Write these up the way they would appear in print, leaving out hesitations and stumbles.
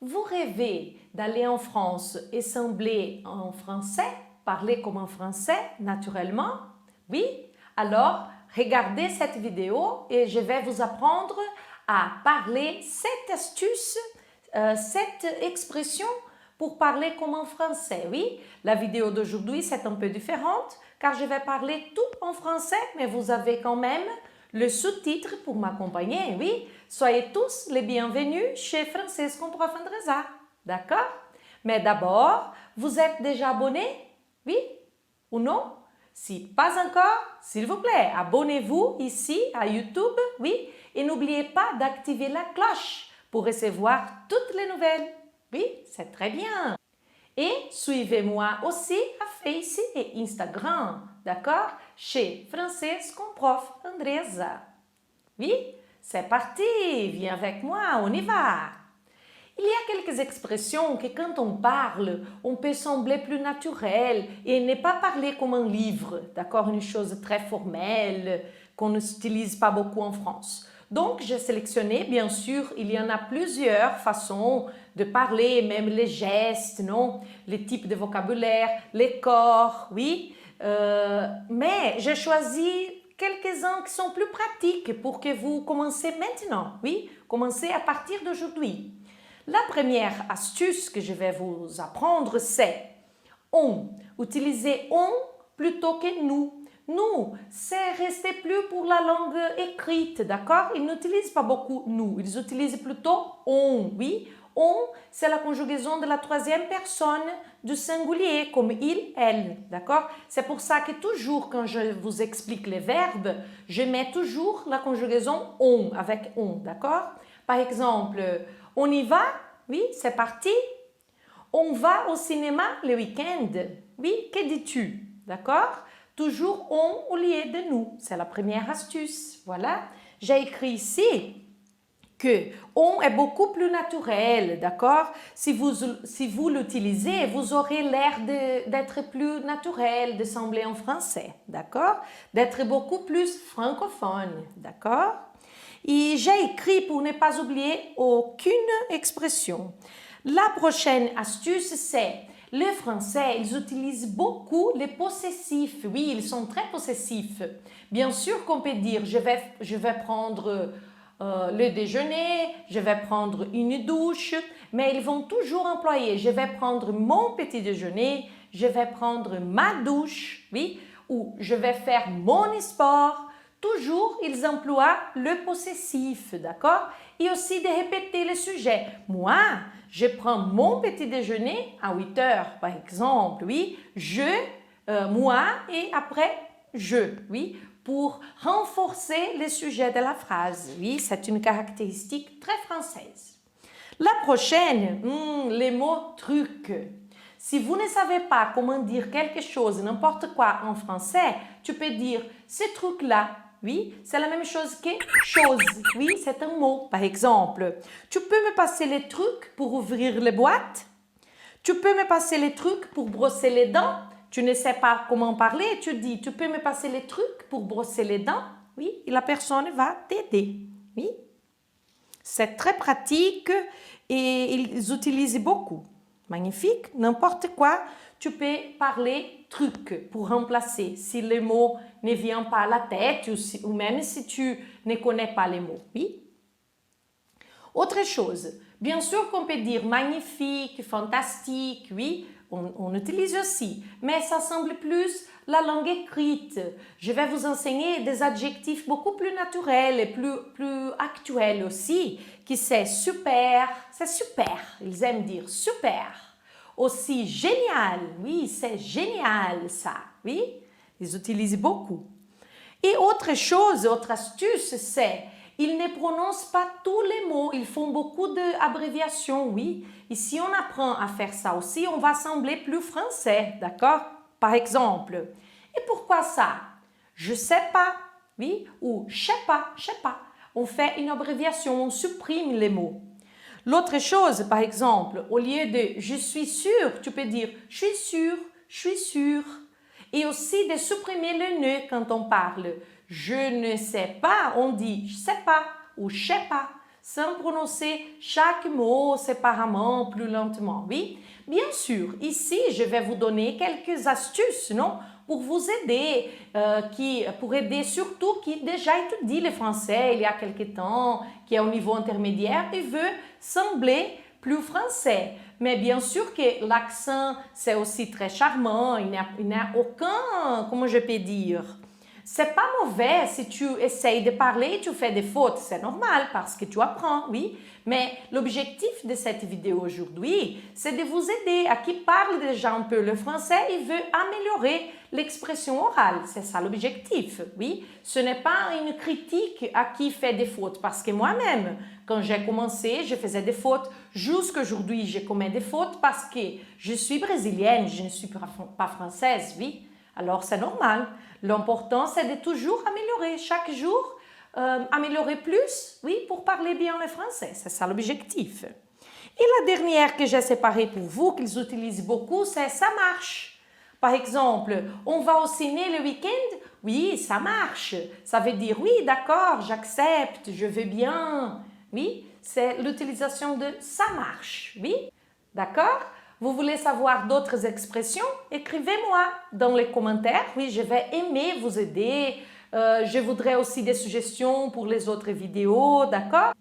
Vous rêvez d'aller en France et sembler en français, parler comme un français naturellement? Oui? Alors, regardez cette vidéo et je vais vous apprendre à parler cette astuce, cette expression pour parler comme un français. Oui? La vidéo d'aujourd'hui, c'est un peu différente car je vais parler tout en français, mais vous avez quand même le sous-titre pour m'accompagner, oui? Soyez tous les bienvenus chez Française com Prof. Andresa, d'accord? Mais d'abord, vous êtes déjà abonné? Oui ou non? Si pas encore, s'il vous plaît, abonnez-vous ici à YouTube, oui? Et n'oubliez pas d'activer la cloche pour recevoir toutes les nouvelles. Oui, c'est très bien. Et suivez-moi aussi à Face et Instagram, d'accord? Chez Française com Prof. Andresa. Oui, c'est parti, viens avec moi, on y va. Il y a quelques expressions que quand on parle, on peut sembler plus naturel et ne pas parler comme un livre, d'accord? Une chose très formelle qu'on n'utilise pas beaucoup en France. Donc, j'ai sélectionné, bien sûr, il y en a plusieurs façons de parler, même les gestes, non? Les types de vocabulaire, les corps, oui. Mais j'ai choisi quelques-uns qui sont plus pratiques pour que vous commencez maintenant, oui? Commencez à partir d'aujourd'hui. La première astuce que je vais vous apprendre, c'est on. Utilisez on plutôt que nous. Nous, c'est resté plus pour la langue écrite, d'accord? Ils n'utilisent pas beaucoup nous, ils utilisent plutôt on, oui? On, c'est la conjugaison de la troisième personne du singulier, comme il, elle, d'accord? C'est pour ça que toujours quand je vous explique les verbes, je mets toujours la conjugaison on, avec on, d'accord? Par exemple, on y va, oui, c'est parti. On va au cinéma le week-end, oui, que dis-tu, d'accord? Toujours on au lieu de nous, c'est la première astuce, voilà. J'ai écrit ici que on est beaucoup plus naturel, d'accord? Si vous l'utilisez, vous aurez l'air d'être plus naturel, de sembler en français, d'accord? D'être beaucoup plus francophone, d'accord? Et j'ai écrit pour ne pas oublier aucune expression. La prochaine astuce, c'est les Français, ils utilisent beaucoup les possessifs. Oui, ils sont très possessifs. Bien sûr qu'on peut dire je vais prendre le déjeuner, je vais prendre une douche, mais ils vont toujours employer je vais prendre mon petit déjeuner, je vais prendre ma douche, oui, ou je vais faire mon sport. Toujours, ils emploient le possessif, d'accord? Et aussi de répéter le sujet. Moi, je prends mon petit déjeuner à 8 heures, par exemple, oui. Moi, et après, je, oui. Pour renforcer le sujet de la phrase, oui. C'est une caractéristique très française. La prochaine, les mots trucs. Si vous ne savez pas comment dire quelque chose, n'importe quoi en français, tu peux dire ce truc-là. Oui, c'est la même chose que chose. Oui, c'est un mot. Par exemple, tu peux me passer les trucs pour ouvrir les boîtes? Tu peux me passer les trucs pour brosser les dents? Tu ne sais pas comment parler, tu dis, tu peux me passer les trucs pour brosser les dents? Oui, et la personne va t'aider. Oui, c'est très pratique et ils utilisent beaucoup. Magnifique, n'importe quoi, tu peux parler truc pour remplacer si le mot ne vient pas à la tête ou même si tu ne connais pas les mots. Oui? Autre chose, bien sûr qu'on peut dire magnifique, fantastique, oui, on utilise aussi, mais ça semble plus la langue écrite. Je vais vous enseigner des adjectifs beaucoup plus naturels et plus actuels aussi, qui c'est super, ils aiment dire super. Aussi génial, oui, c'est génial ça, oui, ils utilisent beaucoup. Et autre chose, autre astuce, c'est ils ne prononcent pas tous les mots, ils font beaucoup d'abréviations, oui. Et si on apprend à faire ça aussi, on va sembler plus français, d'accord? Par exemple, et pourquoi ça? Je sais pas, oui, ou je sais pas. On fait une abréviation, on supprime les mots. L'autre chose, par exemple, au lieu de je suis sûr, tu peux dire je suis sûr, je suis sûr. Et aussi de supprimer le ne quand on parle. Je ne sais pas, on dit je sais pas ou je sais pas. sans prononcer chaque mot séparément, plus lentement, oui? Bien sûr, ici, je vais vous donner quelques astuces, non? Pour vous aider, pour aider surtout qui déjà étudie le français il y a quelque temps, qui est au niveau intermédiaire et veut sembler plus français. Mais bien sûr que l'accent, c'est aussi très charmant, il n'y a aucun, comment je peux dire, c'est pas mauvais si tu essayes de parler et tu fais des fautes, c'est normal parce que tu apprends, oui. Mais l'objectif de cette vidéo aujourd'hui, c'est de vous aider à qui parle déjà un peu le français et veut améliorer l'expression orale. C'est ça l'objectif, oui. Ce n'est pas une critique à qui fait des fautes parce que moi-même, quand j'ai commencé, je faisais des fautes. Jusqu'aujourd'hui, je commets des fautes parce que je suis brésilienne, je ne suis pas française, oui. Alors c'est normal. L'important, c'est de toujours améliorer, chaque jour, améliorer plus, oui, pour parler bien le français. C'est ça l'objectif. Et la dernière que j'ai séparée pour vous, qu'ils utilisent beaucoup, c'est « ça marche ». Par exemple, on va au ciné le week-end? Oui, ça marche. Ça veut dire « oui, d'accord, j'accepte, je veux bien ». Oui, c'est l'utilisation de « ça marche ». Oui, d'accord? Vous voulez savoir d'autres expressions? Écrivez-moi dans les commentaires. Oui, je vais aimer vous aider. Je voudrais aussi des suggestions pour les autres vidéos, d'accord?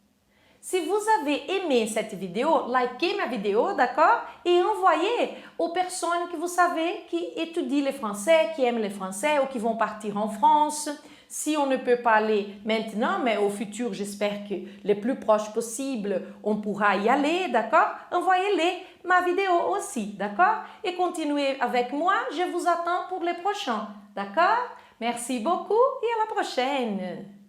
Si vous avez aimé cette vidéo, likez ma vidéo, d'accord? Et envoyez aux personnes que vous savez qui étudient le français, qui aiment le français ou qui vont partir en France. Si on ne peut pas aller maintenant, mais au futur, j'espère que le plus proche possible, on pourra y aller, d'accord? Envoyez-les ma vidéo aussi, d'accord? Et continuez avec moi, je vous attends pour les prochains, d'accord? Merci beaucoup et à la prochaine!